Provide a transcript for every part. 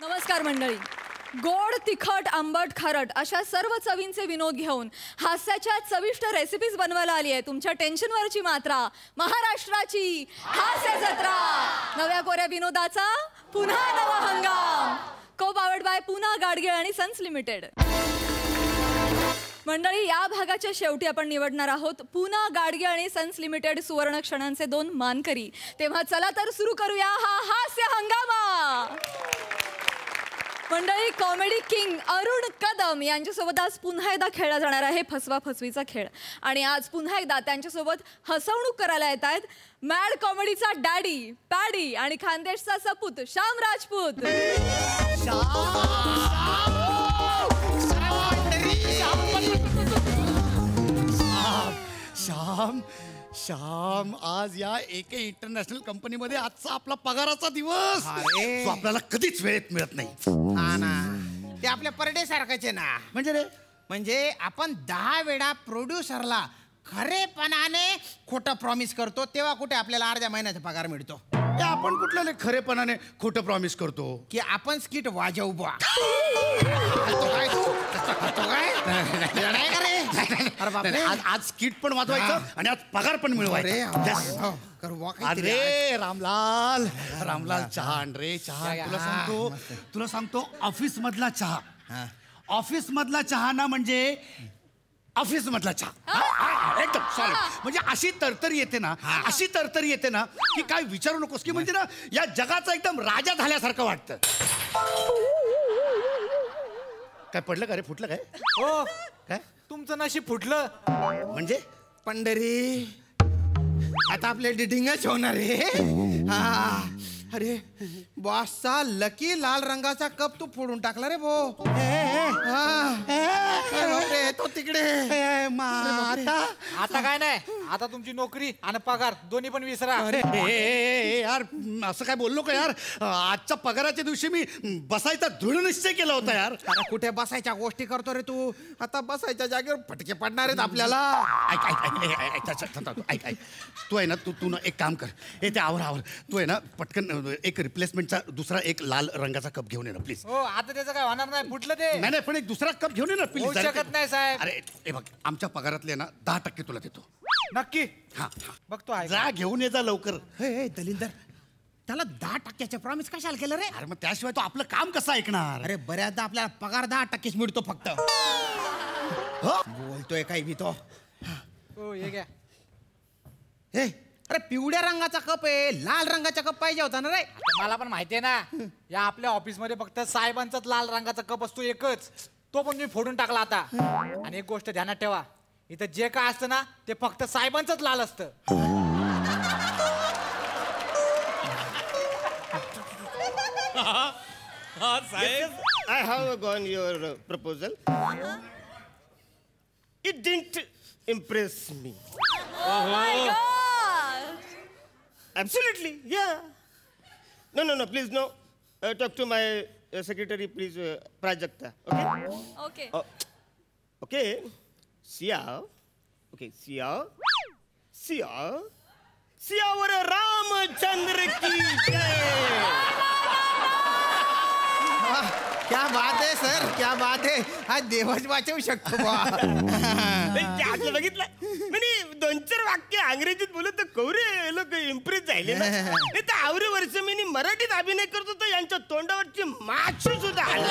नमस्कार मंडळी. गोड तिखट आंबट खारट अशा सर्व चवींचे विनोद घेऊन हास्याच्या चविष्ट रेसिपीज बनवायला आली आहे तुमच्या टेन्शनवरची मात्रा. महाराष्ट्राची हास्य जत्रा. नव्या कोऱ्या विनोदाचा पुन्हा नवा हंगाम. को पावर्ड बाय पूना गाडगीळ आणि सन्स लिमिटेड. मंडळी, या भागाच्या शेवटी आपण निवडणार आहोत पूना गाडगीळ आणि सन्स लिमिटेड सुवर्ण क्षणांचे 2 मानकरी. तेव्हा चला तर सुरू करूया हा हास्य हंगामा. मंडळी, कॉमेडी किंग अरुण कदम यांच्यासोबत आज पुन्हा एकदा खेळला जाणार आहे फसवा फसवीचा खेळ. आणि आज पुन्हा एकदा त्यांच्यासोबत हसवणूक करायला येत आहेत मॅड कॉमेडीचा डॅडी पॅडी आणि खानदेशचा सपूत श्याम राजपूत. श्याम, आज या एके इंटरनॅशनल कंपनीमध्ये आजचा आपला पगाराचा दिवस. तो आपल्याला कधीच वेळेत मिळत नाही. हा ना, ते आपल्या पर डे सारखाचे ना. म्हणजे आपण 10 वेळा प्रोड्युसरला खरेपणाने खोटं प्रॉमिस करतो, तेव्हा कुठे आपल्याला अर्ध्या महिन्याचा पगार मिळतो. आपण कुठल्या खरेपणाने खोटं प्रॉमिस करतो की आपण स्किट वाजवू बा. आज स्किट पण वाजवायचं आणि आज पगार पण मिळवायचा. अरे रामलाल, चहा आण रे. चहा तुला सांगतो ऑफिस मधला चहा. ऑफिस मधला चहा ना म्हणजे ऑफिस मधला चहा एकदम सॉलिड. म्हणजे अशी तरतरी येते ना की काय विचारू नकोस. की म्हणजे ना या जगाचा एकदम राजा झाल्यासारखं वाटतं. काय पडलं का रे? फुटलं काय? हो, काय तुमचं नशीब फुटलं. म्हणजे पंढरी आता आपल्या डिडिंगच होणार आहे. अरे बॉसचा लकी लाल रंगाचा कप तू फोडून टाकला रे भो. तो तिकडे. आता काय नाही, आता तुमची नोकरी आणि पगार दोन्ही पण विसरा. यार असं काय बोललो का यार? आजच्या पगाराच्या दिवशी मी बसायचा दृढ निश्चय केला होता यार. अरे कुठे बसायच्या गोष्टी करतो रे तू? आता बसायच्या जागेवर फटके पडणार आहेत आपल्याला. ऐक तू आहे ना, तू ना एक काम कर. ते आवर तू आहे ना पटकन एक रिप्लेसमेंटचा दुसरा एक लाल रंगाचा कप घेऊन ये ना प्लीज. हो, आता त्याचं काय होणार नाही, फुटलं ते. नाही पण एक दुसरा कप घेऊन ये ना प्लीज. होऊ शकत नाही साहेब. अरे हे बघ, आमच्या पगारातले ना 10% तुला देतो. नक्की? हा बघतो आहे. जा घेऊन ये जा लवकर. दलिंदर, त्याला 10% प्रॉमिस कशाला केलं रे? अरे मग त्याशिवाय तो आपलं काम कसं ऐकणार? अरे बऱ्याचदा आपल्याला पगार 10%च मिळतो फक्त. बोलतोय काही भी तो. हो, हे घ्या. हे अरे पिवळ्या रंगाचा कप आहे, लाल रंगाचा कप पाहिजे होता ना रे. मला पण माहितीये ना, या आपल्या ऑफिस मध्ये फक्त साहेबांचाच लाल रंगाचा कप असतो एकच. तो पण मी फोडून टाकला आता. आणि एक गोष्ट ध्यानात ठेवा, इथं जे काय असतं ना ते फक्त साहेबांचंच लाल असतं. I have gone your proposal. It didn't impress me. Oh my God. Absolutely, yeah. No, please no. Talk to my secretary, please, Prajakta. Okay? Okay. Okay. Siya. Siyavar Ramchandra की जय. क्या बात आहे सर, क्या बात आहे. हा देवच वाचवू शकतो बा. बघितलं म्हणजे 2-4 वाक्य अंग्रेजीत बोलत तर कवरे लोक इम्प्रेस झाले ना. नाही तर आवरे वर्ष मी मराठीत अभिनय करतो तर यांच्या तोंडावरची माशी सुद्धा आली.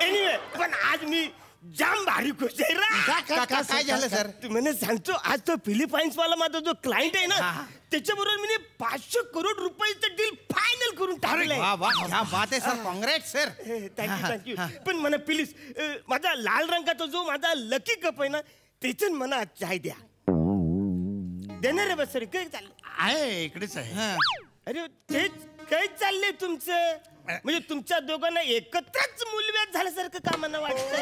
एनिवे, पण आज मी जाम भारी खुश आहे रा. काय झालं सर? तुम्हाला सांगतो, आज तो फिलिपाईन्स वाला माझा जो क्लायंट आहे ना, त्याच्याबरोबर मी 500 करोड रुपयाचं डील फायनल करून टाकलंय. क्या बात आहे सर, काँग्रेस सर. थँक्यू. पण मला प्लीज माझा लाल रंगाचा जो माझा लकी कप आहे ना, त्याच्यात मला चाय द्या. देणार रे बस सर. काय चाललं आहे? इकडेच आहे. अरे तेच काय चाललंय तुमचं? म्हणजे तुमच्या दोघांना एकत्रच मूलव्याध झाल्यासारखं का मला वाटतं?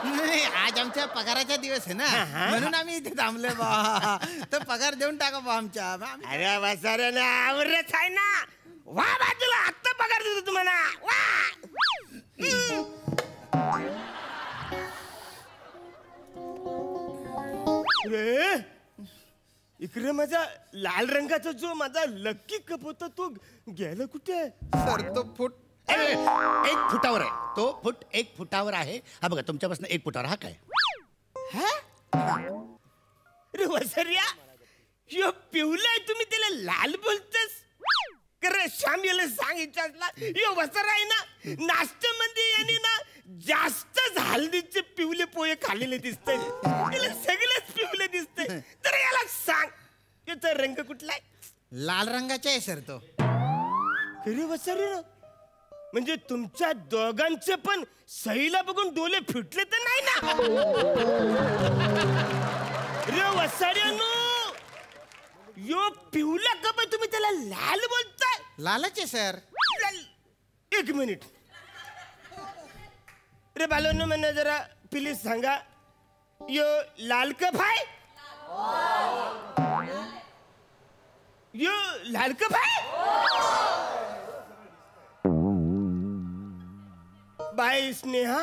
नाही, आज आमच्या पगाराचा दिवस आहे ना, म्हणून आम्ही इथे थांबलोय बा. तर पगार देऊन टाका बा आमच्या. अरे बसाऱ्याला आवडत आहे ना. वा बाजूला आत्ता पगार देतो तुम्हाला. वा इकडे माझा लाल रंगाचा जो माझा लक्की कप होता तो गेला कुठे? सर तो फूट 1 फुटावर आहे तो. 1 फुटावर आहे. हा बघा तुमच्यापासून 1 फुटावर. हा काय? अरे वसर्या, यो पिवलाय तुम्ही त्याला लाल बोलतस? खरं श्याम याला सांगितलं यो वसरा आहे ना, नाश्त्यामध्ये याने ना जास्तच हळदीचे पिवले पोहे खाल्लेले दिसतंय. त्याला सगळंच पिवले दिसतंय. तर याला सांग याचा रंग कुठलाय? लाल रंगाचा आहे सर तो. खरे वसर्या, म्हणजे तुमच्या दोघांचे पण सईला बघून डोले फुटले तर नाही ना? रे वसाड्यानो, यो पिवला कप आहे, तुम्ही त्याला लाल बोलताय? लालच आहे सर. 1 मिनिट रे बालोनो, मला जरा प्लीज सांगा, यो लाल कप आहे? यो लाल कप आहे? बाय स्नेहा,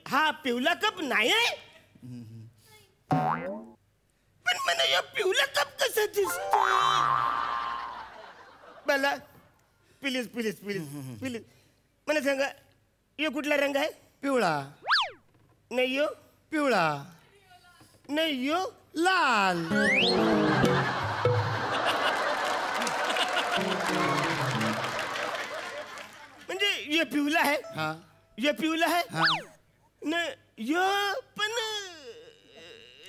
हा पिवला कप नाही आहे? पण मला या पिवला कप कसा दिसतो? मला प्लीज प्लीज प्लीज प्लीज मला सांगा, यो कुठला रंग आहे? पिवळा. नाही यो पिवळा. नाही यो लाल. म्हणजे ये पिवला आहे. हा ये पिवला आहे. हा. नाही यो पण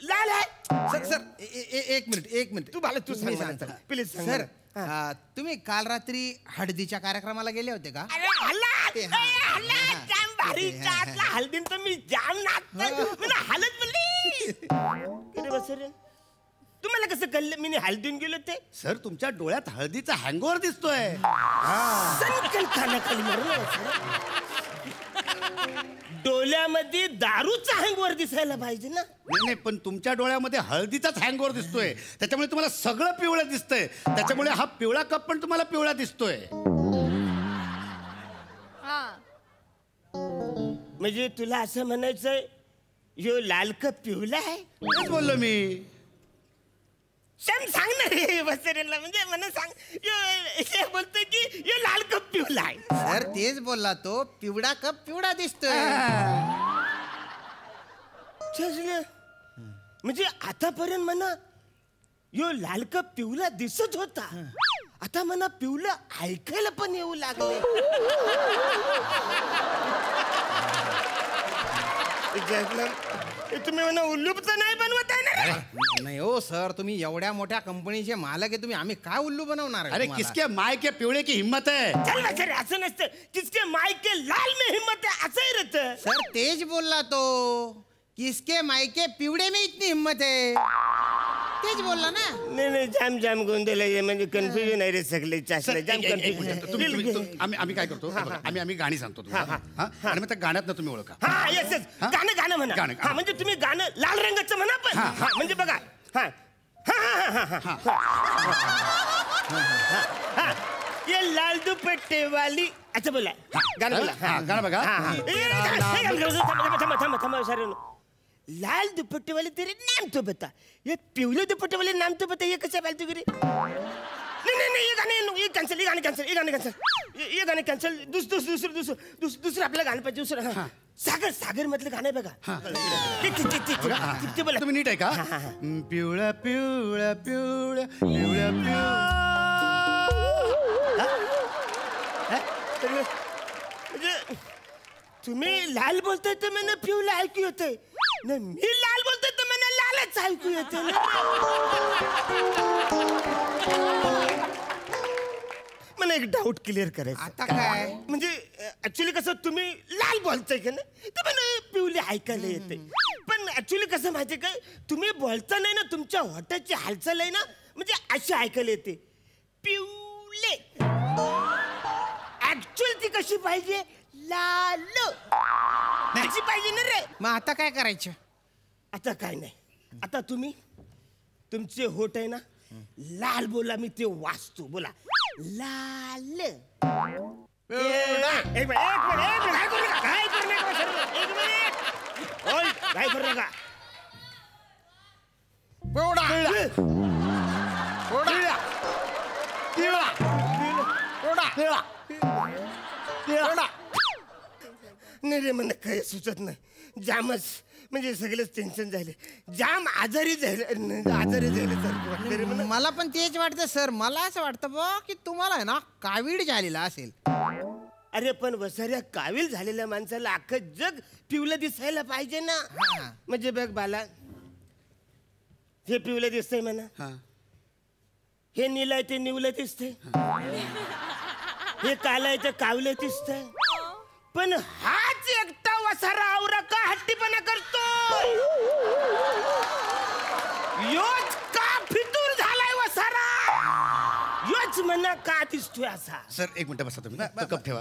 लाल आहे. सर सर 1 मिनिट तू मला तू मी सांग सांगतो. प्लीज सांग सर मला. तुम्ही काल रात्री हळदीच्या कार्यक्रमाला गेले होते का? अरे हल्ला ते हा. हल्ला जाम भारी चाटला हल्दीन तर मी जाम नाचतोय. मला हलत बोलली. अरे बस रे, तुम्हाला कसं कळलं मी हल्दीन गेलो ते? सर तुमच्या डोळ्यात हळदीचा हँगओव्हर दिसतोय. संकल खाना खाली मारलं. डोळ्यामध्ये दारूचा हँगवर दिसायला पाहिजे ना? नाही पण तुमच्या डोळ्यामध्ये हळदीचाच हँगओव्हर दिसतोय, त्याच्यामुळे तुम्हाला सगळं पिवळं दिसतंय. त्याच्यामुळे हा पिवळा कप पण तुम्हाला पिवळा दिसतोय. हा. म्हणजे तुला असं म्हणायचंय यो लाल कप पिवला आहे? तेच बोललो मी. श्याम सांग ना रे बसरेला, म्हणजे मला सांग, यो बोलतोय की यो लाल कप पिवला आहे. सर तेच बोलला तो, पिवळा कप पिवळा दिसतोय. म्हणजे आतापर्यंत म्हणा यो लाल कप पिवला दिसत होता, आता म्हणा पिवलं ऐकायला पण येऊ लागले. तुम्ही म्हणा उल्लूप तर नाही बनवत आहे ना? नाही हो सर, तुम्ही एवढ्या मोठ्या कंपनीचे मालक आहे, तुम्ही आम्ही काय उल्लू बनवणार आहे अरे तुम्हाला? किसके माय के पिवळे की हिम्मत है. चल ना सर, असं नसतं. किसके माय के लाल में हिम्मत है असंही रहतं. सर तेज बोलला तो, किसके मायके पिवड़े में इतनी हिम्मत है, तेज बोलला ना. नाही नाही, जाम जाम गोंधळ आहे, म्हणजे कन्फ्युजन आहे रे सगळे चासले, जाम कन्फ्युजन. आम्ही काय करतो, आम्ही गाणी सांगतो तुम्हाला, हा? आणि मग त्या गाण्यात तुम्ही ओळखा. हा येस येस, गाणं गाणं म्हणा. गाणं, हा म्हणजे तुम्ही गाणं लाल रंगाचं म्हणा. पण हा म्हणजे बघा, हा ये लाल दुपट्टे वाली, अच्छा बोला. गाणं बोला. हा, गाणं बघा. थांबा सर. लाल दुपट्टे वाले तेरे नाम तो बता, ये पिवले दुपट्टे वाले नाम तो बता, ये कैसे फालतू गिरी? नहीं ये गाणे, ये कॅन्सल, ये गाणे कॅन्सल, ये गाणे कॅन्सल. दुसरं आपलं गाणं पाहिजे. दुसरं सागर मधलं गाणं आहे बघा. ते बोला. तुम्ही नीट आहे का? पिवळ्या पिवळ्या पिवळ्या पिवळ्या म्हणजे तुम्ही लाल बोलताय तर मला पिवलं ऐकू येतंय, नाही मी लाल बोलतोय तर मला लालच ऐकू येते. मला एक डाऊट क्लिअर करायचा. आता काय? म्हणजे ऍक्च्युली कसं तुम्ही लाल बोलताय का नाही, तर मला पिवले ऐकायला येते. पण ऍक्च्युली कसं माहितीये काय, तुम्ही बोलता नाही ना, तुमच्या होटाची हालचाल आहे ना, म्हणजे अशी ऐकायला येते पिवले. ऍक्च्युअली ती कशी पाहिजे, लाल अशी पाहिजे ना रे. मग आता काय करायचं? आता काय नाही, आता तुम्ही तुमचे होट आहे ना लाल बोला, मी ते वाचतो. बोला लाल. पिवळा. पिवळा पिवळा. नाही रे मला काही सुचत नाही. जामच म्हणजे सगळंच टेन्शन झाले. जाम आजारी झाले सारखं वाटतं रे मला. मला पण तेच वाटतं सर. मला असं वाटतं बा की तुम्हाला आहे ना कावीड झालेला असेल. अरे पण वसाऱ्या कावील झालेल्या माणसाला अख्खं जग पिवलं दिसायला पाहिजे ना. म्हणजे बघ बाला, हे पिवलं दिसतंय म्हणा, हा. हे निलय ते निवलं दिसतंय, हे कालाय ते कावलं दिसतंय, पण हाच एकटा वसारा आवरा का हट्टीपणा करतो. योच का फितूर झालाय वसारा, योच म्हणा का दिसतोय असा. सर एक मिनिट बसा तुम्ही. तो कप ठेवा.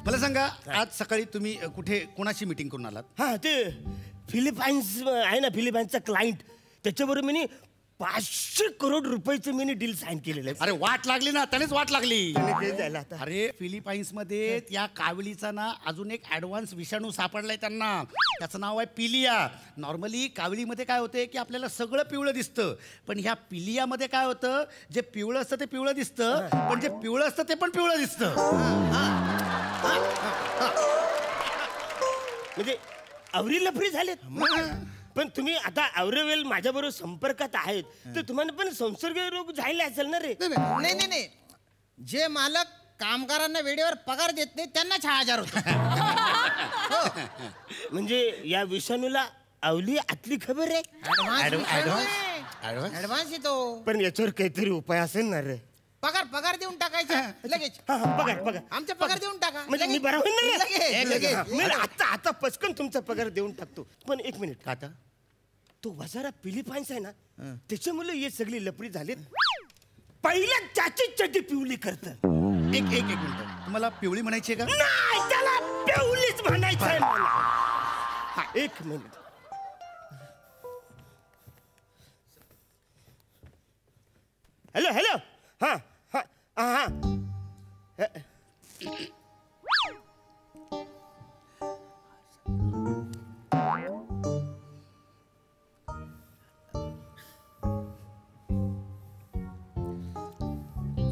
मला सांगा, आज सकाळी तुम्ही कुठे कोणाशी मीटिंग करून आलात? हा ते फिलिपाईन्स आहे ना, फिलिपाईन्सचा क्लायंट, त्याच्याबरोबर मी 500 करोड रुपयाचं मी डील साईन केलेलं आहे. अरे वाट लागली ना, त्यानेच वाट लागली. ते झालं आता. अरे फिलिपाईन्स मध्ये त्या कावलीचा ना अजून एक ऍडव्हान्स विषाणू सापडलाय त्यांना. त्याचं नाव आहे पिलिया. नॉर्मली कावलीमध्ये काय होते की आपल्याला सगळं पिवळं दिसतं, पण ह्या पिलियामध्ये काय होतं, जे पिवळं असतं ते पिवळं दिसतं, पण जे पिवळं असतं ते पण पिवळं दिसतं. म्हणजे अवरी लफरी झालेत. पण तुम्ही आता अवरेवेल माझ्याबरोबर संपर्कात आहेत, तर तुम्हाला पण संसर्ग रोग झाले असेल ना रे. नाही नाही नाही, जे मालक कामगारांना वेळेवर पगार देत नाही त्यांनाच हा आजार होतो. म्हणजे या विषाणूला अवली आतली खबर आहे. ऍडव्हान्स येतो. पण याच्यावर काहीतरी उपाय असेल ना रे. पगार देऊन टाकायचा लगेच. पगार आमचा पगार देऊन टाका. म्हणजे मी बरा होईल ना रे. लगेच. मी आता पचकन तुमचा पगार देऊन टाकतो. पण एक मिनिट, आता तो वजारा फिलिपाईन्स आहे ना, त्याच्यामुळे हे सगळी लपडी झालीत. पहिल्या चाची चटी पिवली करत. एक मिनिट, तुम्हाला पिवळी म्हणायची आहे का? नाही, त्याला पिवलीच म्हणायचं आहे मला. हा, एक मिनिट. हॅलो हा हा हा.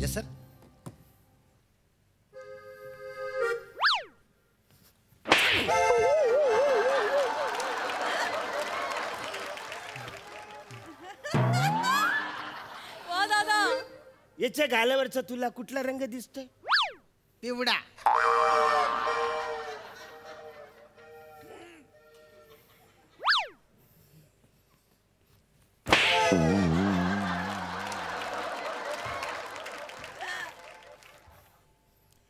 Yes sir. वा दादा. याच्या गालावरचा तुला कुठला रंग दिसतोय? पिवडा.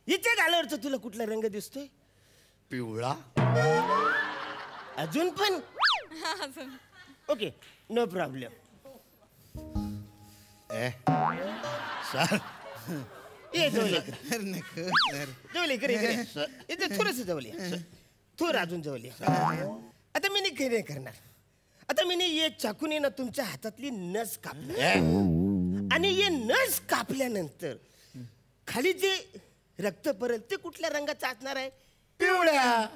याच्या गालावरचा तुला कुठला रंग दिसतोय? पिवळा. अजून पण ओके, नो प्रॉब्लेम. सर ये जवळ इथे थोडस जवळ थोडं अजून जवळ. आता मी काही नाही करणार. आता मी ये चाकून ना तुमच्या हातातली नस कापली, आणि ये नस कापल्यानंतर खाली जे रक्त पडेल ते कुठल्या रंगाचं असणार आहे? पिवळ्या.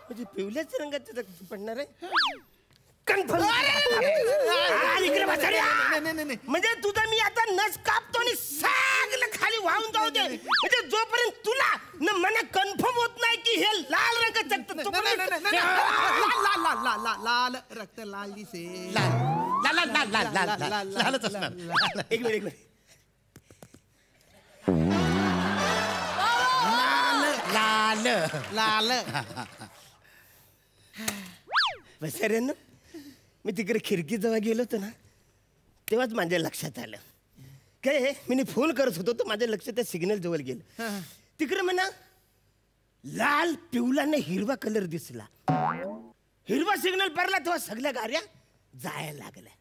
म्हणजे पिवल्याच रंगाचं रक्त पडणार आहे. कन्फर्म. म्हणजे तुझा मी आता नस कापतो आणि सगळं खाली वाहून जाऊ दे. म्हणजे जोपर्यंत तुला न मला कन्फर्म होत नाही की हे लाल रंगाचं लाल रक्त लाल दिसे. लालच असणार. एक मिनिट. लाल. लाल. बसऱ्यांना मी तिकडे खिडकीजवळ गेलो होतो ना, तेव्हाच माझ्या लक्षात आलं काय, मी फोन करत होतो तर माझ्या लक्ष त्या सिग्नल जवळ गेलं. तिकडे म्हणा लाल पिवळा न हिरवा कलर दिसला. हिरवा सिग्नल पडला तेव्हा सगळ्या गाड्या जायला लागल्या.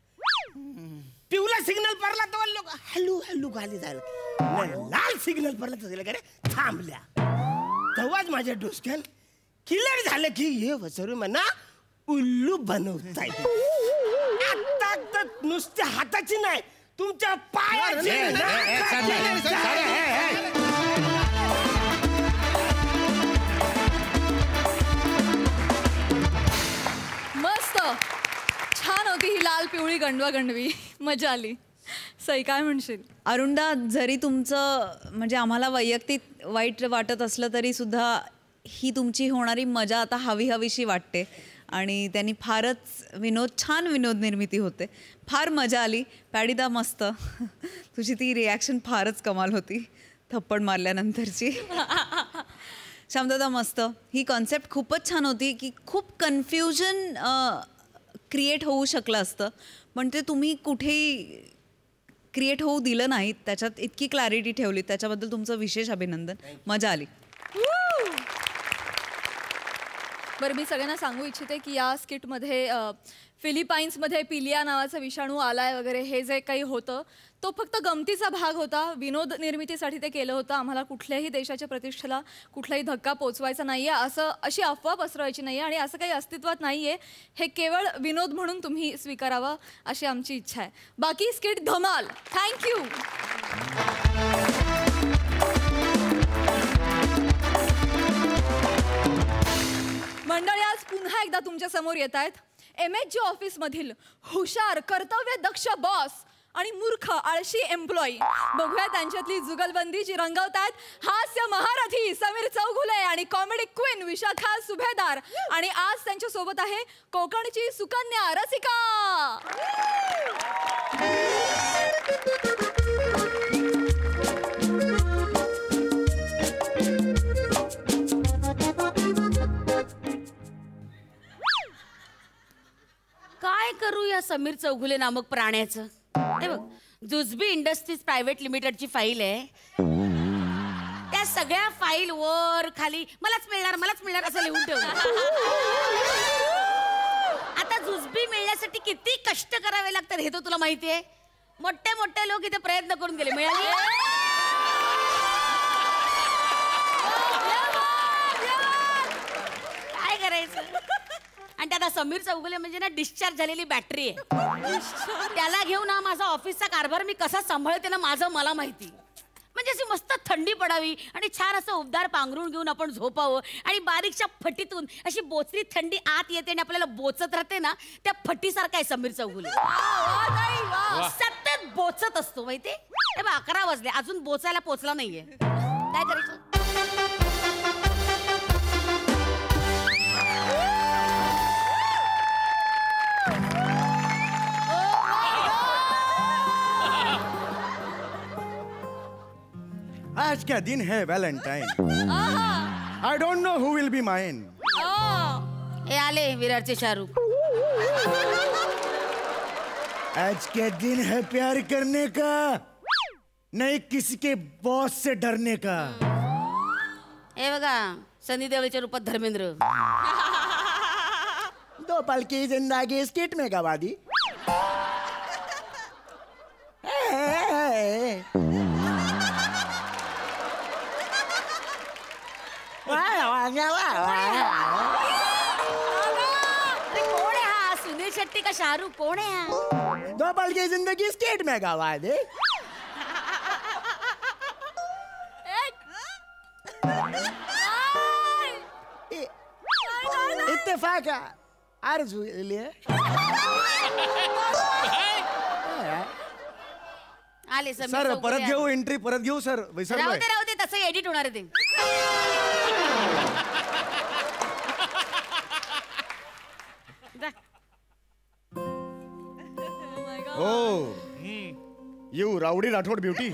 पिवळा सिग्नल पडला तेव्हा लोक हळू हळू गाडी जायला. लाल सिग्नल पडला तर सगळ्या गाड्या थांबल्या. तेव्हाच माझ्या डोसक्यान क्लिअर झालं की हे वसरू म्हणा उल्लू बनवताय. आता तर नुसत्या हाताची नाही, तुमच्या पायाची. मस्त छान होती ही लाल पिवळी गंडवा गंडवी. मजा आली. सई काय म्हणशील? अरुणदा, जरी तुमचं म्हणजे आम्हाला वैयक्तिक वाईट वाटत असलं तरी सुद्धा ही तुमची होणारी मजा आता हवीशी वाटते आणि त्यांनी फारच छान विनोद निर्मिती होते. फार मजा आली. पॅडीदा मस्त. तुझी ती रिॲक्शन फारच कमाल होती थप्पड मारल्यानंतरची. श्यामदादा मस्त. ही कॉन्सेप्ट खूपच छान होती की खूप कन्फ्युजन क्रिएट होऊ शकलं असतं पण ते तुम्ही कुठेही क्रिएट होऊ दिलं नाही. त्याच्यात इतकी क्लॅरिटी ठेवली, त्याच्याबद्दल तुमचं विशेष अभिनंदन. मजा आली. बरं, मी सगळ्यांना सांगू इच्छिते की या स्किटमध्ये फिलिपाईन्समध्ये पिलिया नावाचा विषाणू आलाय वगैरे हे जे काही होतं तो फक्त गमतीचा भाग होता. विनोद निर्मितीसाठी ते केलं होतं. आम्हाला कुठल्याही देशाच्या प्रतिष्ठेला कुठलाही धक्का पोचवायचा नाही आहे, अशी अफवा पसरवायची नाही आहे आणि असं काही अस्तित्वात नाही आहे. हे केवळ विनोद म्हणून तुम्ही स्वीकारावं अशी आमची इच्छा आहे. बाकी स्किट धमाल. थँक्यू. मंडळी, आज पुन्हा एकदा तुमच्या समोर येत आहेत MHG ऑफिसमधील हुशार, कर्तव्य दक्ष बॉस आणि मूर्ख आळशी एम्प्लॉई. बघूया त्यांच्यातली जुगलबंदी जी रंगवतात हास्य महारथी समीर चौगुले आणि कॉमेडी क्वीन विशाखा सुभेदार. आणि आज त्यांच्या सोबत आहे कोकणची सुकन्या रसिका. काय करू या समीर चौगुले नामक प्राण्याचं? हे बघ, जुजबी इंडस्ट्रीज प्रायव्हेट लिमिटेडची फाईल आहे. त्या सगळ्या फाईल वर खाली मलाच मिळणार असं लिहून ठेवलं. आता जुजबी मिळण्यासाठी किती कष्ट करावे लागतात हे तर तुला माहितीये. मोठे मोठे लोक इथे प्रयत्न करून गेले, मिळाली. काय करायचं? आणि त्यात समीर चौगुले म्हणजे ना डिस्चार्ज झालेली बॅटरी आहे. त्याला घेऊन हा माझा ऑफिसचा कारभार मी कसा सांभाळते ना माझं मला माहिती. म्हणजे अशी मस्त थंडी पडावी आणि छान असं उबदार पांघरून घेऊन आपण झोपावं आणि बारीकच्या फटीतून अशी बोचरी थंडी आत येते आणि आपल्याला बोचत राहते ना, त्या फटीसारखा आहे समीर चौगुले. सतत बोचत असतो माहिती. हे बघ, 11 वाजले अजून बोचायला पोचला नाहीये. काय करायचं? आज का दिन है Valentine. I don't know who will be mine. हे आले विरारचे शाहरुख. आज का दिन है प्यार करने का, नहीं किसी के बॉस से डरने का. हे बघा, सनी देओलच्या रूपात धर्मेंद्र. 2 पल की जिंदगी स्किट में गवा दी. कोण आहे हा? सुनील शेट्टी का शाहरुख? कोण आहे हा? 2 पल की जिंदगी स्किट में गवा दे. इत्तेफाक आरजू लिए आले समीर सर. चौगुले परत आले. घेऊ एंट्री, परत घेऊ सर. विसरलोय. राहू दे तसं एडिट होणार आहे ते. जा. Oh, you Rowdy Rathod beauty.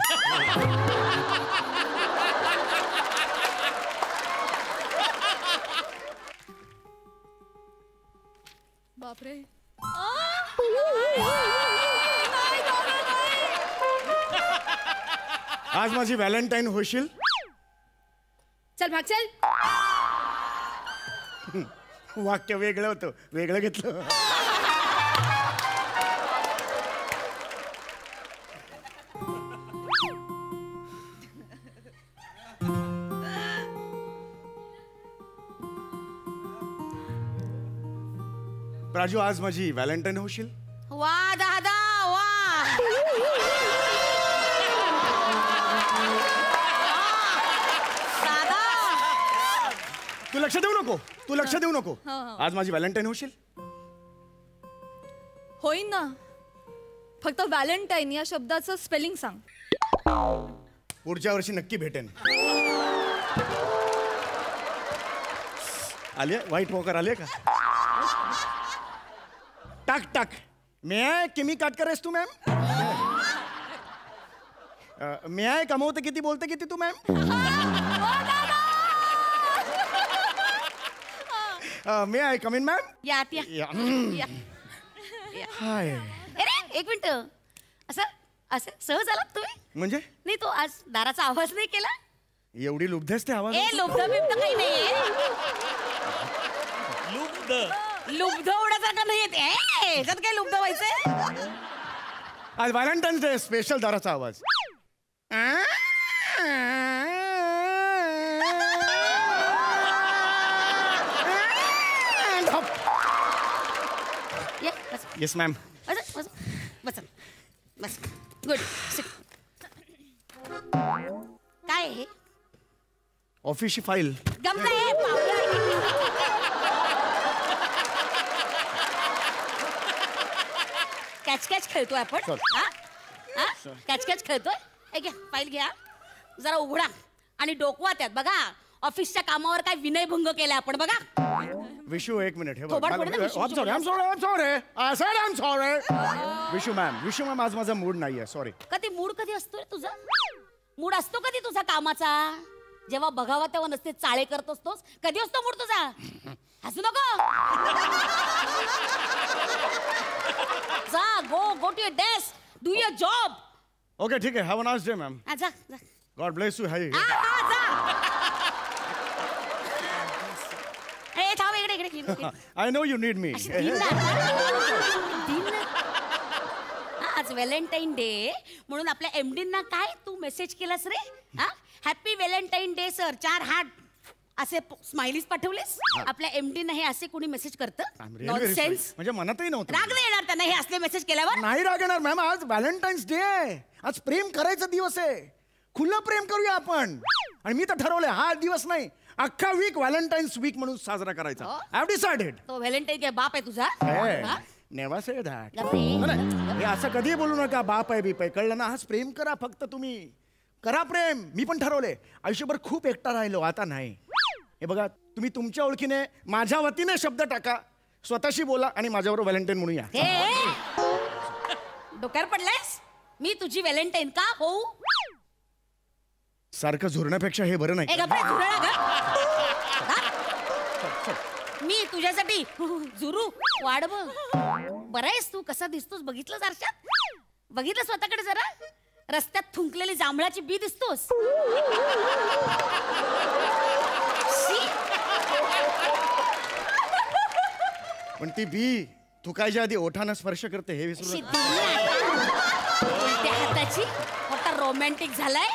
बापरे. आज माझी व्हॅलेंटाईन होशील. चल भाग चल. वाक्य वेगळं होतं, वेगळं घेतलं. राजू, आज माझी व्हॅलेंटाईन होशील. वा दादा वा. दादा, तू लक्ष देऊ नको. आज माझी व्हॅलेंटाईन होशील. होईन ना. फक्त व्हॅलेंटाईन या शब्दाचं स्पेलिंग सांग. पुढच्या वर्षी नक्की भेटेन. आले व्हाईट वॉकर आले का? टाक टाक. मे आय किमी काटकर आहेस तू मॅम? मे आय कमवते किती बोलते किती तू ma'am? May I come in ma'am? यात या. या. हाय. अरे एक मिनिट, असं असं सहज आलात तुम्ही? म्हणजे नाही, तो आज दाराचा आवाज नाही केला? एवढी लुब्धच ते आवाज? ए लुब्ध बिब्ध काही नाहीये. लुब्ध उडासारखं नाही येत. ह्याच्यात काय लुब्ध व्हायचंय? आज व्हॅलेंटाईन्स डे स्पेशल दाराचा आवाज. Yes ma'am. बस बस बस. गुड. काय आहे? ऑफिसची फाईल. गमत आहे. कॅच कॅच खेळतोय आपण. कॅच कॅच खेळतोय. हे घ्या, फाईल घ्या, जरा उघडा आणि डोकवा त्यात. बघा ऑफिसच्या कामावर काय विनयभंग केलाय आपण. बघा विशू एक मिनिट. हे थोबाड पडलं ना, विशू, विशू मॅम आज माझा मूड नाहीये. सॉरी. कधी मूड कधी असतो रे तुझा? मूड असतो कधी तुझा कामाचा? जेव्हा बघावा तेव्हा नसते चाळे करत असतोस. कधी असतो मूड तुझा? हसू नको. जा, go to your desk, do your job. Okay ठीक आहे. Have a nice day ma'am. जा जा. God bless you. हाय. ए थांब, इकडे इकडे. I know you need me. आज व्हॅलेंटाईन डे म्हणून आपल्या एमडींना काय तू मेसेज केलास रे? Happy Valentine day sir. 4 heart असे स्माइलीज पाठवलेस. आपल्या एमडींना हे असे कोणी मेसेज करतं? नॉनसेन्स. म्हणजे मनातही नव्हतं. राग नाही येणार त्यांना हे असले मेसेज केल्यावर? नाही राग येणार मॅम. आज व्हॅलेंटाईन्स डे आहे. आज प्रेम करायचा दिवस आहे. खुलं प्रेम करूया आपण. आणि मी तर ठरवलंय हा दिवस नाही, अख्खा वीक व्हॅलेंटाईन्स वीक म्हणून साजरा करायचा. I have decided. तो व्हॅलेंटाईन काय बाप आहे तुझा? Never say that. गप्पे. हे असं कधी बोलू नका बाप आहे बीप आहे. कळलं ना? आज प्रेम करा फक्त. तुम्ही करा प्रेम. मी पण ठरवलंय आयुष्यभर खूप एकटा राहिलो, आता नाही. हे बघा, तुम्ही तुमच्या ओळखीने माझ्या वतीने शब्द टाका, स्वतःशी बोला आणि माझ्याबरोबर व्हॅलेंटाईन म्हणून या. डोक्यावर पडलायस? मी तुझी व्हॅलेंटाईन का होऊ? सारखं झुरण्यापेक्षा हे बरं नाही. मी तुझ्यासाठी झुरू वाढ बघ. बरं आहेस तू? कसा दिसतोस बघितलं आरशात? बघितलं स्वतःकडे जरा? रस्त्यात थुंकलेली जांभळाची बी दिसतोस. पण ती बी थुकायच्या आधी ओठानं स्पर्श करते हे विसरू नका. उलट्या हाताची मोठा रोमॅन्टिक झालाय.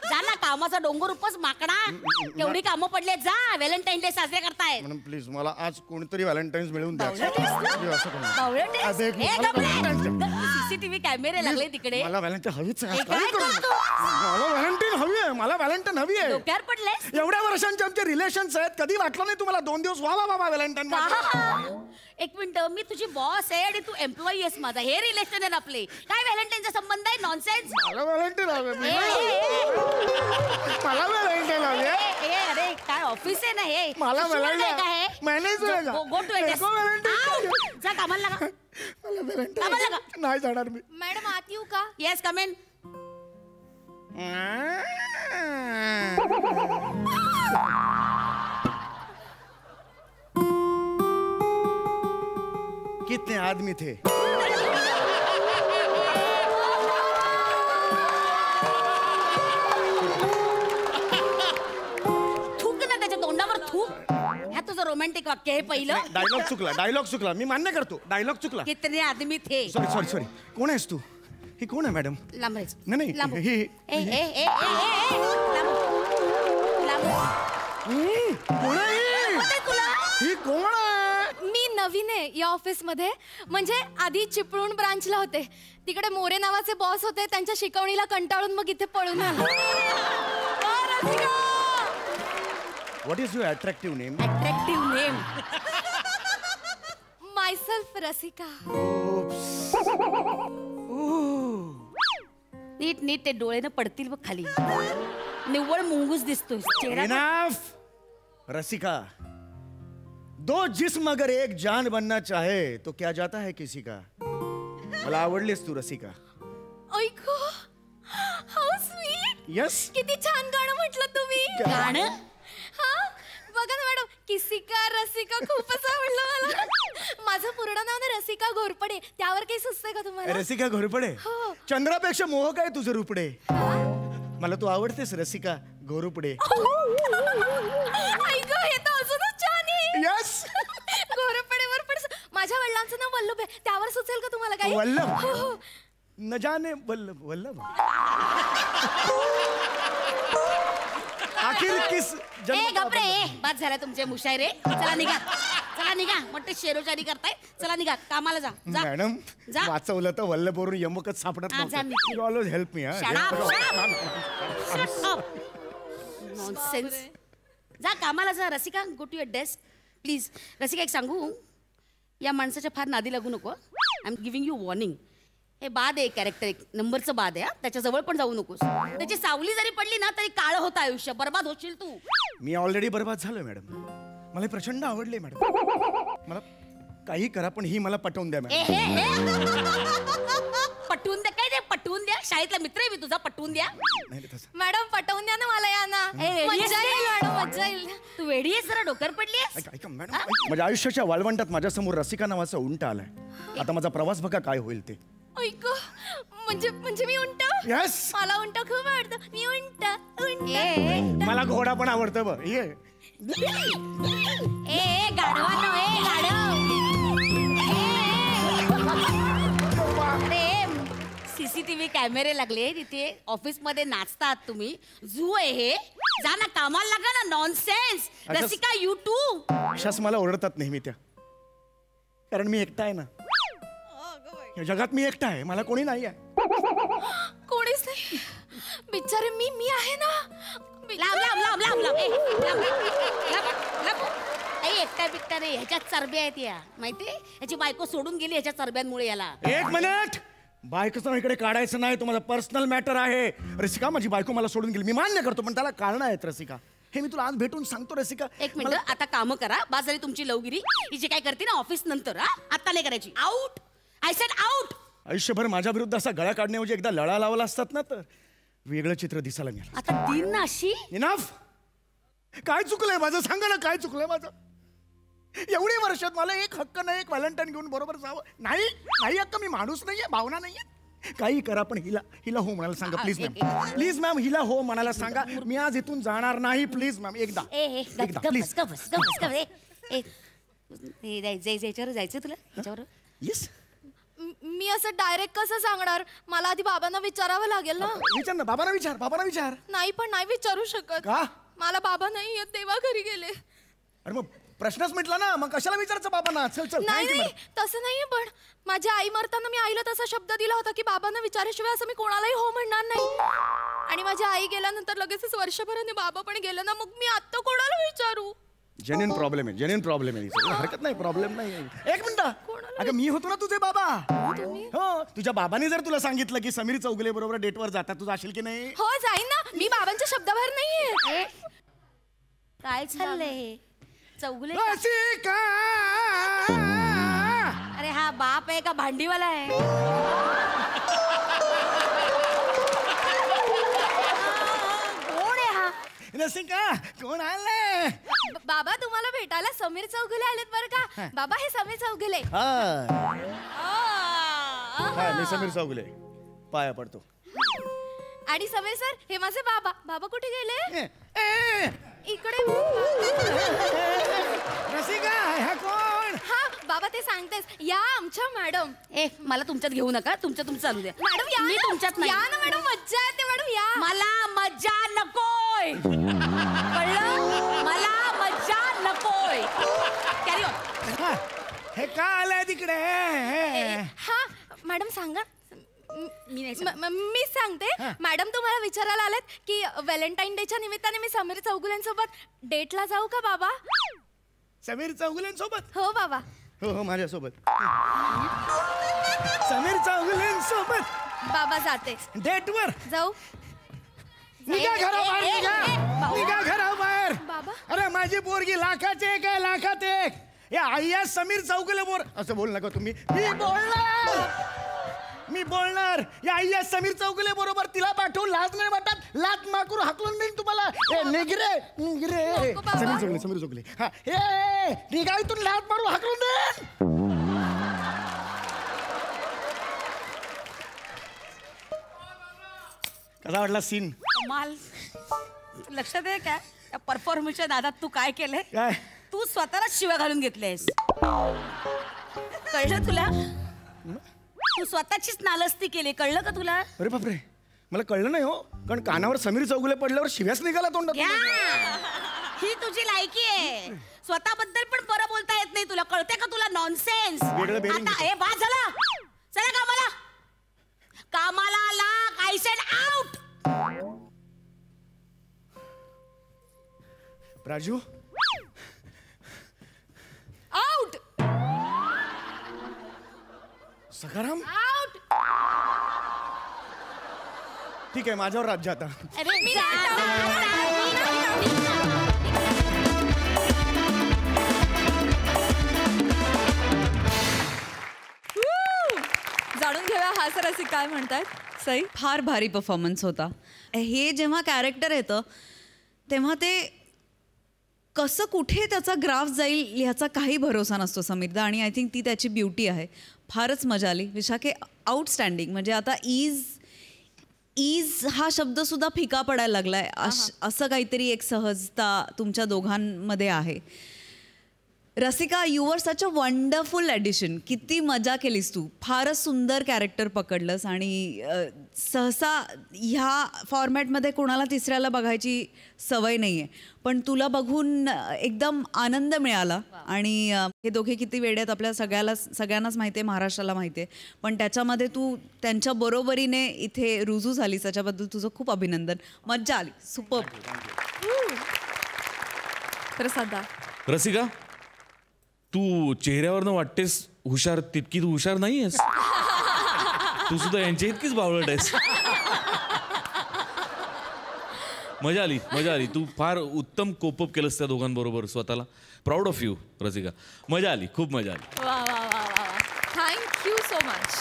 जा ना, कामाचा डोंगर उपस माकडा. केवढी कामं पडले. जा, व्हॅलेंटाईन डे साजरे करताय. म्हणून प्लीज मला आज कोणतरी व्हॅलेंटाईन्स मिळवून द्या. सीसीटीव्ही कॅमेरे लागले तिकडे. मला व्हॅलेंटाईन हवीच आहे. मला व्हॅलेंटाईन हवी आहे. मला व्हॅलेंटाईन हवी आहे. डोक्यावर पडले. एवढ्या वर्षांचे आमचे रिलेशन्स आहेत, कधी वाटलं नाही तुम्हाला 2 दिवस व्हावा बाबा व्हॅलेंटाईन? एक मिनिट, मी तुझी बॉस आहे आणि तू एम्प्लॉई आहेस माझा. हे रिलेशन आहे आपले. काय व्हॅलेंटाईनचा संबंध आहे? नॉनसेन्स. मला व्हॅलेंटाईन हवे. मला व्हॅलेंटाईन हवे. अरे काय ऑफिस आहे ना हे? मला व्हॅलेंटाईन मॅनेजर गो टू जा, कामाला लागा. मला व्हॅलेंटाईन नाही जाणार मी. मॅडम आत येऊ का? Yes, come in. कितने आदमी थे? थूक ना त्याच्या तोंडावर, थूक. ह्या तुझं रोमॅन्टिक वाक्य आहे पहिलं. डायलॉग चुकला. मी मान्य करतो, डायलॉग चुकला. कितने आदमी थे. सॉरी. कोण आहेस तू? ही कोण आहे मॅडम? लांबरेच. नाही ही कोण आहे? ही कोण आहे? मी नवीन आहे या ऑफिस मध्ये. म्हणजे आधी चिपळूण ब्रांचला होते. तिकडे मोरे नावाचे बॉस होते. त्यांच्या शिकवणीला कंटाळून मग इथे पळून आलो. What is your attractive name? Attractive name. Myself Rasika. नीट नीट ते डोळे ना पडतील बघ खाली. निव्वळ मुंगूस दिसतोय चेहरा. इनफ रसिका. दो जिस्म अगर एक जान बनना चाहे तो क्या जाता है किसी का. मला आवडलीस तू रसिका. ऐको हाऊ स्वीट. यस. किती छान गाणं म्हटलं तुम्ही. गाणं हा बघा ना मॅडम, किसिका रसिका खूपच आवडलं मला. माझं पूर्ण नाव ना रसिका घोरपडे. त्यावर काही सुचतंय का तुम्हाला? रसिका घोरपडे. हो. चंद्रापेक्षा मोहक आहे तुझं रूपडे. मला तू आवडतेस रसिका घोरपडे. ऐको हे तर अजूनच छान आहे. यस. घोरपडेवर पण माझ्या वडिलांचं नाव वल्लभ आहे. त्यावर सुचेल का तुम्हाला काही? वल्लभ? हो, हो. न जाने वल्लभ वल्लभ. आखिर किस ए गपरे बाद झाला तुमचे मुशायरे. चला निघा, चला निघा. मोठे शेरोचारी करताय. चला निघा, कामाला जा. जा. मॅडम जा. वाचवलं तर वल्लभवरून यमकच सापडत जा, नव्हतं. निघ. You always help me. Nonsense. जा कामाला जा. Rasika go to your desk please. Rasika एक सांगू, या माणसाच्या फार नादी लागू नको. I am giving you warning. हे बाद आहे कॅरेक्टर, एक नंबरचं बाद आहे. त्याच्या जवळ पण जाऊ नकोस. त्याची सावली जरी पडली ना तरी काळ होतं आयुष्य. बर्बाद होशील तू. मी ऑलरेडी बर्बाद झालोय मॅडम. मला हे प्रचंड आवडले मॅडम. मला काही करा पण ही मला पटवून द्या ए मॅडम. हे पटवून द्या. काय ते पटवून द्या? शाळेतला मित्र आहे मी तुझा. पटवून द्या. नाही तसं. मॅडम पटवून द्या ना मला या ना. ए, मज्जा येईल मॅडम, मज्जा येईल. तू वेडी आहेस जरा डोक्यावर पडलीस. ऐका ऐका मॅडम. माझ्या आयुष्याच्या वाळवंटात माझ्यासमोर रसिका नावाचा उंट आलाय. आता माझा प्रवास बघा काय होईल ते. ऐको म्हणजे मी उंट. Yes. मला उंट खूप आवडतं. मी उंट उंट ए, ए, मला घोडा पण आवडतं बघ. ये ए गाढवानो, ए गाढव. अरे सीसीटीव्ही कॅमेरे लागले तिथे. ऑफिस मध्ये नाचतात तुम्ही. झू आहे हे. जा ना कामाला लागा ना. नॉनसेन्स. Rasika you too. अशाच मला ओरडतात नेहमी त्या. कारण मी एकटा आहे ना. या जगात मी एकटा आहे. मला कोणी नाही आहे. कोणीच नाही. बिचारे मी आहे ना. लांब लांब लांब लांब लांब. ए, लांब, लांब, लांब. ए, एकटा बिकटा नाही. ह्याच्यात चरब्या आहेत या माहितीये. ह्याची बायको सोडून गेली ह्याच्या चरब्यांमुळे याला. एक मिनिट. बायकोचं इकडे काढायचं नाही. तो माझा पर्सनल मॅटर आहे. रसिका माझी बायको मला सोडून गेली. मी मान्य करतो पण त्याला कारण आहेत रसिका. हे मी तुला आज भेटून सांगतो रसिका. एक मिनिट आता काम करा. बस झाली तुमची लवगिरी. ही जे काय करते ना ऑफिस नंतर. आता नाही करायची. आउट. I said out. आयुष्यभर माझ्या विरुद्ध असा गळा काढण्याऐवजी एकदा लळा लावला असतात ना तर वेगळं चित्र दिसायला मिळालं. आता दिन ना अशी. इनफ. काय चुकलंय माझं सांगा ना. काय चुकलंय माझं. एवढे वर्षात मला एक हक्क नाही. एक व्हॅलेंटाईन घेऊन बरोबर जावं. नाही नाही हक्क. मी माणूस नाहीये. भावना नाहीये. काही करा पण हिला हो म्हणायला सांगा प्लीज मॅम. प्लीज मॅम हिला हो म्हणायला सांगा. मी आज इथून जाणार नाही. प्लीज मॅम एकदा. याच्यावर जायचं तुला. याच्यावर येस. मी असं डायरेक्ट कसं सांगणार. मला आधी बाबांना विचारावं लागेल ना. विचार ना. बाबांना विचार. बाबांना विचार. नाही पण नाही विचारू शकत. का? मला बाबा नाही येत. तेव्हा घरी गेले. अरे मग प्रश्नच मिटला ना. मग कशाला विचारायचं बाबांना. चल चल. नाही thank you, नाही तसं नाहीये. पण माझ्या आई मरताना मी आईला तसा शब्द दिला होता की बाबांना विचाराशिवाय असं मी कोणालाही हो म्हणणार नाही. आणि माझी आई गेल्यानंतर लगेचच वर्षभराने बाबा पण गेलं ना. मग मी आता कोणाला विचारू. जेन्युइन प्रॉब्लेम आहे. जेन्युइन प्रॉब्लेम आहे. हरकत नाही. प्रॉब्लेम नाही. एक मिनिट. अगं मी होतो ना तुझे बाबा. हो तुझ्या बाबांनी जर तुला सांगितलं की समीर चौगुले बरोबर डेटवर जातात तू जाशील की नाही. हो जाईन ना. मी बाबांच्या शब्दाबाहेर नाहीये. काय चाललंय चौगुले. रसिका. अरे हा बाप आहे का भांडीवाला आहे. कोण आहे हा. रसिका कोण आलंय. बाबा तुम्हाला भेटायला समीर चौगुले आलेत बरं का. बाबा हे समीर चौगुले. मी समीर चौगुले पाया पडतो. आणि समीर सर हे माझे बाबा. बाबा कुठे गेले. इकडे. रसिका हा कोण. हा बाबा ते सांगतेस. या आमच्या मॅडम. ए मला तुमच्यात घेऊ नका. तुमचं चालू द्या. मॅडम या मी ना. तुमच्यात नाही. या ना मॅडम. मज्जा येते मॅडम. या. मला मज्जा नकोय. कळलं. मला मज्जा नकोय. Carry on. हे का आलंय तिकडे. हा मॅडम सांगा. मी नाही मी सांगते. मॅडम तुम्हाला विचारायला आलेत की व्हॅलेंटाईन डेच्या निमित्ताने मी समीर चौगुलेंसोबत डेटला जाऊ का बाबा. समीर चौगुलेंसोबत. हो बाबा. हो माझ्यासोबत. समीर चौगुलेंसोबत बाबा जाते. डेटवर जाऊ. निघा घराबाहेर, निघा घराबाहेर. बाबा. अरे माझी पोरगी लाखात एक आहे, लाखात एक. या आय्या समीर चौगुले बोर असं बोल नका तुम्ही. मी बोलणार. या आय्या समीर चौगुले बरोबर तिला पाठवून लाज नाही वाटत. लात माकूर हाकलून देईन तुम्हाला. निगरे निगरे. समीर चौगुले हा हे निघा इथून, लात मारून हाकलून देईन. कसा वाटला सीन? कमाल. लक्षात आहे काय या परफॉर्मन्सच्या नादात तू काय केलंय? काय? तू स्वतःला शिव्या घालून घेतलेस. कळलं तुला? तू स्वतःचीच नालस्ती केली. कळलं का तुला? अरे बापरे, मला कळलं नाही हो. कारण कानावर समीर चौगुले पडल्यावर शिव्याच निघाला तोंडात. ही तुझी लायकी आहे. स्वतःबद्दल पण बरं बोलता येत नाही तुला. कळते का तुला? नॉनसेन्स. आता हे बा झालं. चला कामाला. कामाला लाग. I said out. Raju out. Sakharam out. ठीक आहे, माझ्यावर राज्य आता. अरे मी जाणून घेऊया हास्यरसिक काय म्हणतात. सई. फार भारी परफॉर्मन्स होता. हे जेव्हा कॅरेक्टर येतं तेव्हा ते कसं कुठे त्याचा ग्राफ जाईल ह्याचा काही भरोसा नसतो समीरदा. आणि आय थिंक ती त्याची ब्युटी आहे. फारच मजा आली. विशाखे आउटस्टँडिंग. म्हणजे आता ईज हा शब्दसुद्धा फिका पडायला लागलाय. असं काहीतरी एक सहजता तुमच्या दोघांमध्ये आहे. Rasika, you were such a wonderful addition. किती मजा केलीस तू. फारच सुंदर कॅरेक्टर पकडलंस. आणि सहसा ह्या फॉर्मॅटमध्ये कोणाला तिसऱ्याला बघायची सवय नाही आहे, पण तुला बघून एकदम आनंद मिळाला. आणि हे दोघे किती वेडे आहेत आपल्या सगळ्यांनाच माहिती आहे, महाराष्ट्राला माहिती आहे. पण त्याच्यामध्ये तू त्यांच्या बरोबरीने इथे रुजू झालीस, त्याच्याबद्दल तुझं खूप अभिनंदन. मज्जा आली. सुपर. प्रसादा. रसिका, तू चेहऱ्यावरनं वाटतेस हुशार, तितकी तू हुशार नाही आहेस. तू सुद्धा यांच्या इतकीच बावळट आहेस. मजा आली, मजा आली. तू फार उत्तम कोपअप केलंस त्या दोघांबरोबर स्वतःला. Proud of you Rasika. मजा आली, खूप मजा आली. वा वा वा वा. Thank you so much.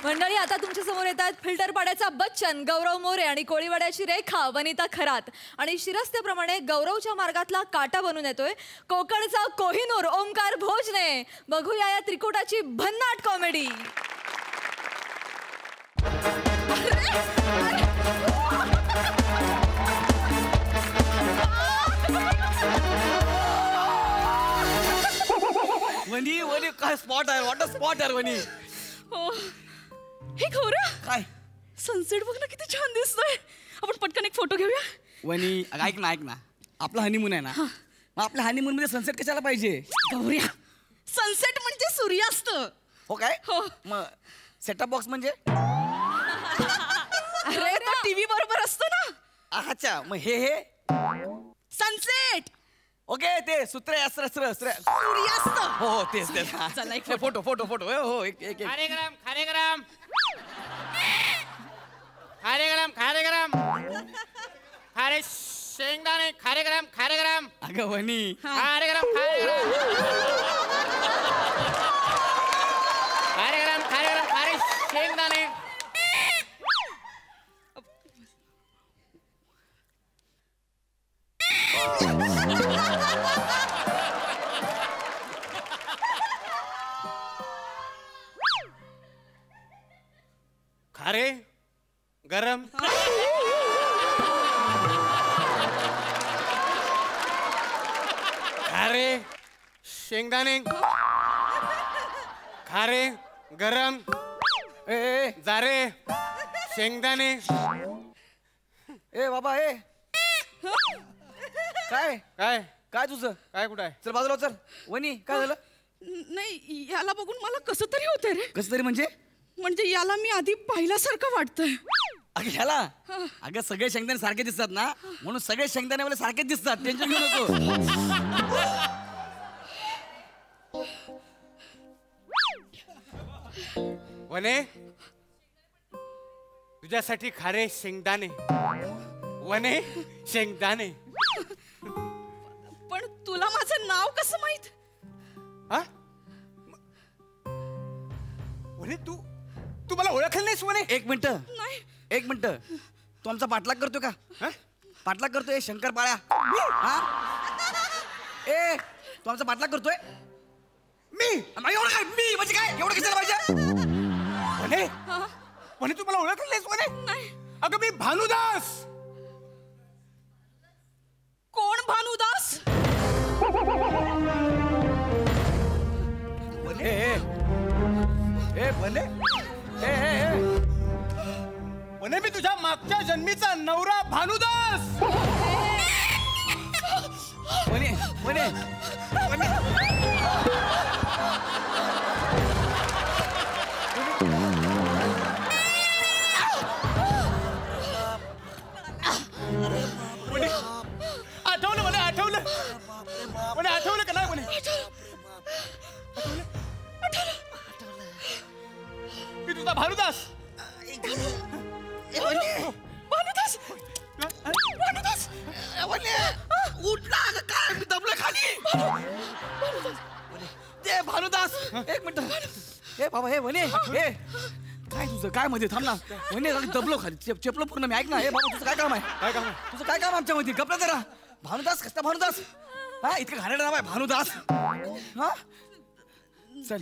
मंडळी, आता तुमच्या समोर येतात फिल्टर पाड्याचा बच्चन गौरव मोरे आणि कोळीवाड्याची रेखा वनिता खरात. आणि शिरस्त्याप्रमाणे गौरवच्या मार्गातला काटा बनून येतोय कोकणचा कोहिनूर ओंकार भोजने. बघूया या त्रिकुटाची भन्नाट कॉमेडी. वनी वनी काय स्पॉट आहे. वॉटर स्पॉट आहे वनी. हे गौरव, काय सनसेट बघ ना, किती छान दिसतोय. आपण पटकन एक फोटो घेऊया. वनी ऐक ना, ऐक ना, आपला हनीमून आहे ना, मग आपल्या हनीमून मध्ये सनसेट कशाला पाहिजे. गौऱ्या, सनसेट म्हणजे सूर्यास्त. हो काय. हो. मग सेटअप बॉक्स म्हणजे. अरे तो टीव्ही बरोबर असतो ना. अच्छा, मग हे सनसेट. ओके, ते सूर्यास्त. हो हो, तेच तेच. चला एक फोटो फोटो फोटो. हो, एक एक खारे गरम खारे गरम खारे गरम खारे गरम खारे शेंगदाणे खारे गरम खारे गरम. अगं वनी, खारे गरम खारे गरम खारे गरम खारे गरम खारे शेंगदाणे. खारे गरम खारे शेंगदाणे खारे गरम जारे शेंगदाणे. ए बाबा, ए काय काय काय तुझं काय कुठं आहे. चल बाजूला चल. वनी, काय झालं. नाही, याला बघून मला कसं तरी होतंय रे. कसं तरी म्हणजे. म्हणजे याला मी आधी पाहिल्यासारखं वाटतंय. अगं ह्याला अगं सगळे शेंगदाणे सारखे दिसतात ना म्हणून सगळे शेंगदाणे मला सारखेच दिसतात टेन्शन घेऊ नको. वने तुझ्यासाठी खारे शेंगदाणे. वने शेंगदाणे. पण तुला माझं नाव कसं माहित? हा वने तू तू मला ओळखलं नाहीस वने? एक मिनिट नाही. एक मिनिट तू आमचा पाठलाग करतो का? पाठलाग करतोय शंकर पाळ्या? हा ए तू आमचा पाठलाग करतोय? मी एवढं काय मी म्हणजे काय एवढं कशाला पाहिजे? वने वने तू मला ओळखलं नाहीस वने? नाही. अगं मी भानुदास. कोण भानुदास? बने ए बने ए वने मी तुझ्या मागच्या जन्मीचा नवरा भानुदास. बने बने बने आठवलं मला आठवलं म्हणे आठवलं का नाही म्हणे मी तुझा भानुदास. भानुदास. भानुदास. उठला काय मी दबलं खाली. ते भानुदास एक मिनिट. हे बाबा हे म्हणे हे काय तुझं काय मध्ये थांब ना म्हणे दबलो खाली चेपलो पूर्ण मी. ऐक ना हे बाबा तुझं काय काम आहे? काय काम आहे? तुझं काय काम आमच्या मध्ये? गप्पा जरा. भानुदास कसला भानुदास? हा इतकं घाणेरडं नाव आहे भानुदास. हा चल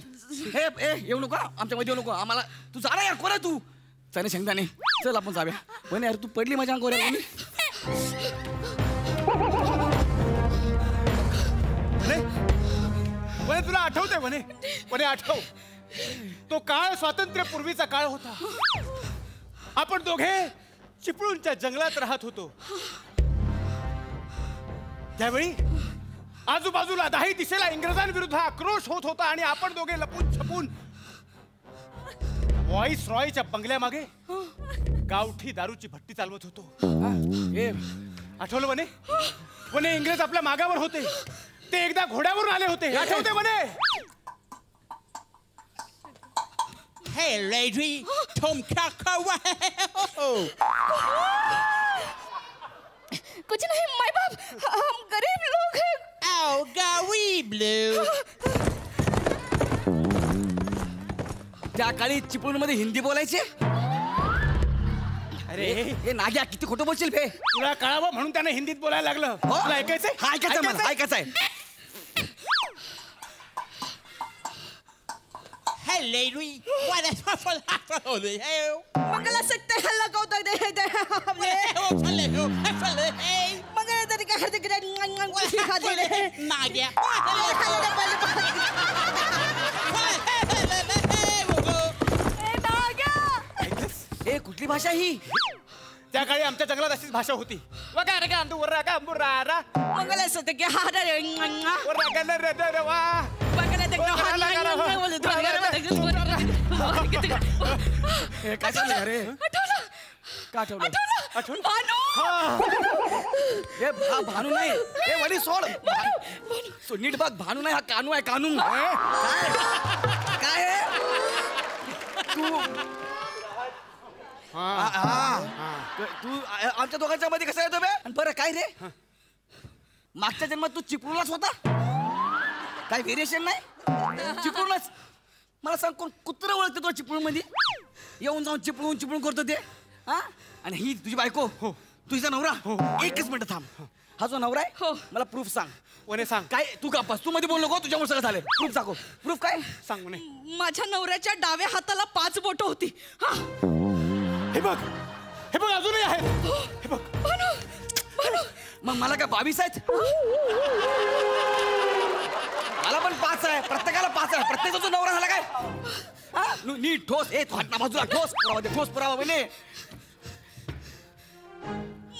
हे ए येऊ नको आमच्या मध्ये येऊ नको आम्हाला. तू जा ना यार कोण आहे तू? चल शेंगदाणे चल आपण जाऊया. म्हणे यार तू पडली माझ्या अंगावर यार. म्हणे तुला आठवतंय म्हणे? म्हणे आठव तो काळ स्वातंत्र्यपूर्वीचा काळ होता. आपण दोघे चिपळूणच्या जंगलात राहत होतो. त्यावेळी आजूबाजूला 10 दिशेला इंग्रजांविरुद्ध आक्रोश होत होता आणि आपण दोघे लपून छपून व्हॉइस रॉयच्या बंगल्यामागे गावठी दारूची भट्टी चालवत होतो. आठवलं म्हणे? म्हणे इंग्रज आपल्या मागावर होते. ते एकदा घोड्यावरून आले होते. आठवते म्हणे? Hey lady, तुम क्या कर रहे हो? कुछ नहीं माय बाप, हम गरीब लोग हैं. Oh, गरीब लोग. त्या काळी चिपळूणमध्ये हिंदी बोलायचे? अरे हे नाग्या किती खोटं बोलशील बे. तुला कळावं म्हणून त्याने हिंदीत बोलायला लागलं. तुला ऐकायचंय? हा ऐकायचं मला ऐकायचंय. Hey lady, what is happening? Mangala सकते हैं लगाओ तो दे दे हमने. मंगला तरी का हर दिख कुछ खा दे रहे. Nadia. ए कुठली भाषा ही? त्या काळी आमच्या जंगलात अशीच भाषा होती. वगैरे का अंदू वर्रा का अंबुरारा मंगला सकते के हाथ रे. वर्रा का नरे दे वा मंगला तक हाथ बोले तो ए काय चाललंय रे? आठवलं. का आठवलं? आठवलं? भानू. ए भानू नाही. ए वडी सोड. सो नीट बघ भानू नाही हा कानू आहे कानू. काय आहे? तू तू आमच्या दोघांच्या मध्ये कसं येतो बे? आणि बरं काय रे मागच्या जन्मात तू चिपळूणलाच होता? काय व्हेरिएशन नाही? चिपळूणलाच. मला सांग कोण कुत्र ओळखते तुला चिपळूण मध्ये? येऊन जाऊन चिपळूण चिपळूण करतो ते. हा आणि ही तुझी बायको तुझा नवरा? एकच मिनिट थांब. हा जो नवरा आहे मला प्रूफ सांग. कोणी सांग? काय तू का बस तू मध्ये बोल नको तुझ्यामुळे सगळं झालं. प्रूफ दाखव. प्रूफ काय सांग म्हणे. माझ्या नवऱ्याच्या डाव्या हाताला 5 बोटं होती. हा हे बघ अजूनही आहे. हे बघ मग मला काय 22 आहेत? मला पण 5 आहे. प्रत्येकाला 5 आहे. प्रत्येकाचा नवरा झाला काय? नीट ठोस. ए फाटना बाजूला ठोस पुरावा दे. ठोस पुरावा म्हणे.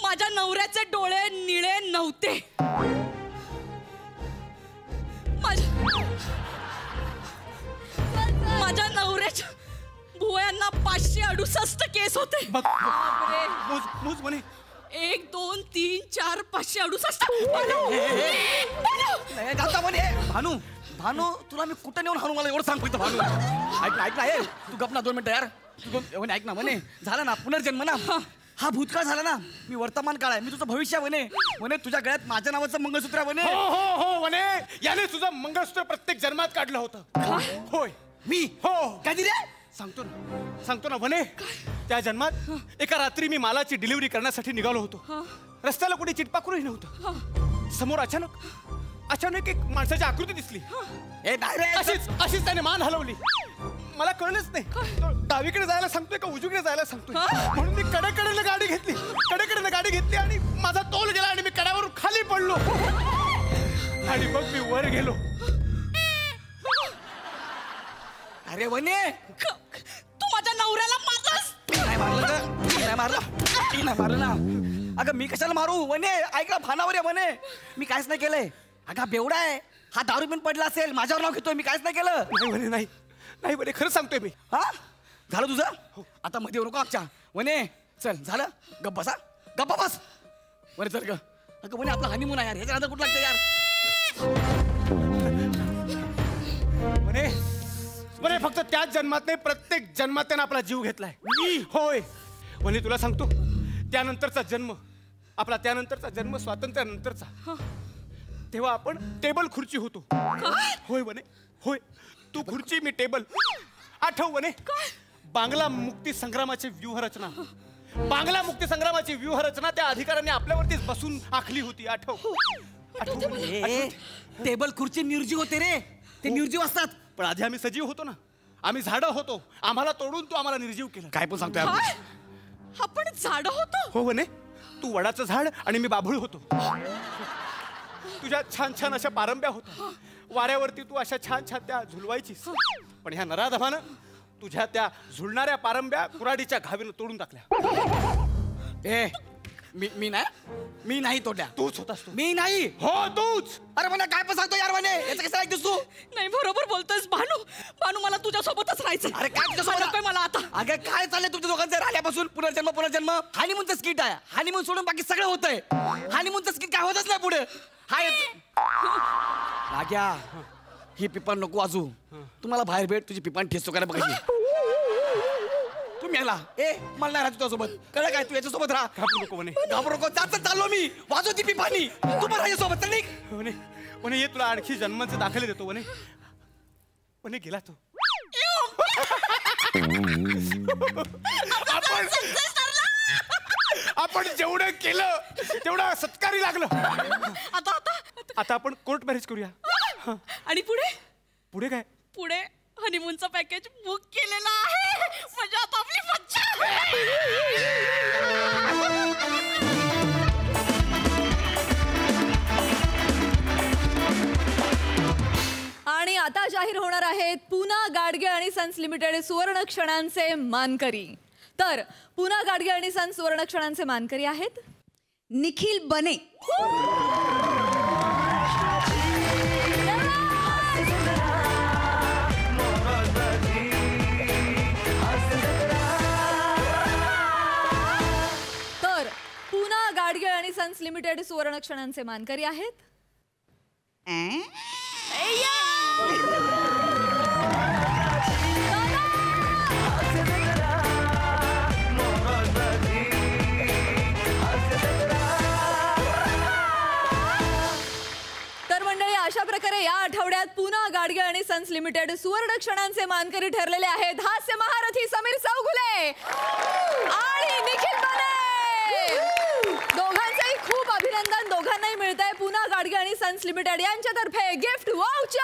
माझ्या नवऱ्याचे डोळे निळे नव्हते. माझ्या नवऱ्याच्या भुवया त्यांना 568 केस होते. मूज म्हणे 1 2 3 4 568. भानू भानू तुला मी कुठं नेऊन हाणू मला एवढं सांग फक्त भानू. ऐक ना तू गप ना 2 मिनिटं यार. तू ऐक ना म्हणे झालं ना पुनर्जन्म ना. हा भूतकाळ झाला ना. मी वर्तमान काळ आहे. मी तुझं भविष्य म्हणे तुझ्या गळ्यात माझ्या नावाचं मंगळसूत्र आहे म्हणे. हो म्हणे याने तुझं मंगळसूत्र प्रत्येक जन्मात काढलं होतं. होय मी हो कधी रे सांगतो ना म्हणे त्या जन्मात एका रात्री मी मालाची डिलिव्हरी करण्यासाठी निघालो होतो. रस्त्याला कुठे चिटपाकरूही नव्हतं. समोर अचानक एक माणसाची आकृती दिसली. अशीच त्याने मान हलवली. मला कळलंच नाही डावीकडे जायला सांगतोय का उजवीकडे जायला सांगतोय. म्हणून मी कडेकडेने गाडी घेतली आणि माझा तोल गेला आणि मी कड्यावरून खाली पडलो आणि मग मी वर गेलो. अरे वने तू माझ्या नवऱ्याला मारलास. नाही मारलं ना. अगं मी कशाला मारू वने. ऐक ना भानावर आहे वने. मी काहीच नाही केलंय. अगं बेवडा आहे हा. दारू पण पडला असेल माझ्यावर नाव घेतोय. मी काहीच नाही केलं. नाही वने खरं सांगतोय मी. हा झालं तुझं. आता मध्ये येऊ नको आमच्या. वने चल झालं. गप्प बस वने चल ग. अगं वने आपला हनीमून आहे यार. ह्याच्या नंतर कुठं लागतं यार. म्हणे फक्त त्याच जन्मात नाही प्रत्येक जन्मात त्यानं आपला जीव घेतलाय. होय म्हणे तुला सांगतो त्यानंतरचा जन्म स्वातंत्र्यानंतरचा. तेव्हा आपण टेबल खुर्ची होतो. होय म्हणे होय. तू खुर्ची मी टेबल. आठव म्हणे बांगला मुक्ती संग्रामाची व्यूहरचना त्या अधिकाऱ्यांनी आपल्यावरतीच बसून आखली होती. आठव टेबल खुर्ची निर्जीव होते रे. ते निर्जीव असतात. पण आधी आम्ही सजीव होतो ना. आम्ही झाडं होतो. आम्हाला तोडून तू आम्हाला निर्जीव केलं. काय पण सांगतोय आपण झाड होतो. हो म्हणे तू वडाचं झाड आणि मी बाभूळ होतो. तुझ्या छान अशा पारंब्या होत्या. वाऱ्यावरती तू अशा छान त्या झुलवायचीस. पण ह्या नराधमानं तुझ्या त्या झुलणाऱ्या पारंब्या कुऱ्हाडीच्या घावीनं तोडून टाकल्या. मी नाही तोड्या. तूच होतास. मी नाही. हो तूच. अरे मला काय पण सांगतो यार म्हणे. याचं कसं ऐकतोस तू. नाही बरोबर बोलतोयस भानू मला तुझ्या सोबतच राहायचं. अरे काय तुझ्यासोबत मला आता. अगं काय चाललंय तुमच्या दोघांचं राहिल्यापासून. पुनर्जन्म हानिमूनचं स्किट आहे. हानिमून सोडून बाकी सगळं होतंय. हानिमूनचं स्किट काय होतच नाही पुढे. राग्या ही पिपान नको वाजू. तुम्हाला बाहेर भेट तुझी पिपान ठेचतो काय बघायची. तुम्ही याला मला नाही राहतो तुझ्यासोबत. कळलं काय. तू याच्यासोबत राहा. घाबरू नको. जास्त चाललो मी. वाजव ती पिपानी. तू पण राहायसोबत चल निघ. म्हणे ये तुला आणखी जन्मांचे दाखले देतो. म्हणे गेला तो. आपण जेवढं केलं तेवढं सत्कारी लागलं. आता आपण कोर्ट मॅरेज करूया. आणि पुढे काय. पुढे हनीमूनचं पॅकेज बुक केलेलं आहे. म्हणजे आता आपली मज्जा. आणि आता जाहीर होणार आहेत पूना गाडगे आणि सन्स लिमिटेड सुवर्ण क्षणांचे मानकरी. तर पूना गाडगे आणि सन्स सुवर्ण क्षणांचे मानकरी आहेत निखिल बने. तर पूना गाडगे आणि सन्स लिमिटेड सुवर्ण क्षणांचे मानकरी आहेत अशा प्रकारे या आठवड्यात पूना गाडगे आणि सन्स लिमिटेड सुवर्ण क्षणांचे मानकरी ठरलेले आहेत हास्य महारथी समीर चौगुले आणि निखिल बने. दोघांचेही खूप अभिनंदन. दोघांनाही मिळतंय पूना गाडगे आणि सन्स लिमिटेड यांच्यातर्फे गिफ्ट वाउचर.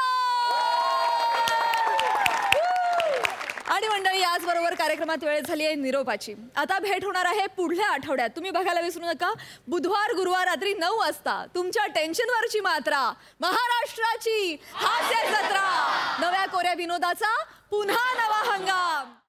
आणि मंडळी याचबरोबर कार्यक्रमात वेळ झाली आहे निरोपाची. आता भेट होणार आहे पुढल्या आठवड्यात. तुम्ही बघायला विसरू नका बुधवार गुरुवार रात्री 9 वाजता तुमच्या टेन्शनवरची मात्रा महाराष्ट्राची हास्य जत्रा. नव्या कोऱ्या विनोदाचा पुन्हा नवा हंगाम.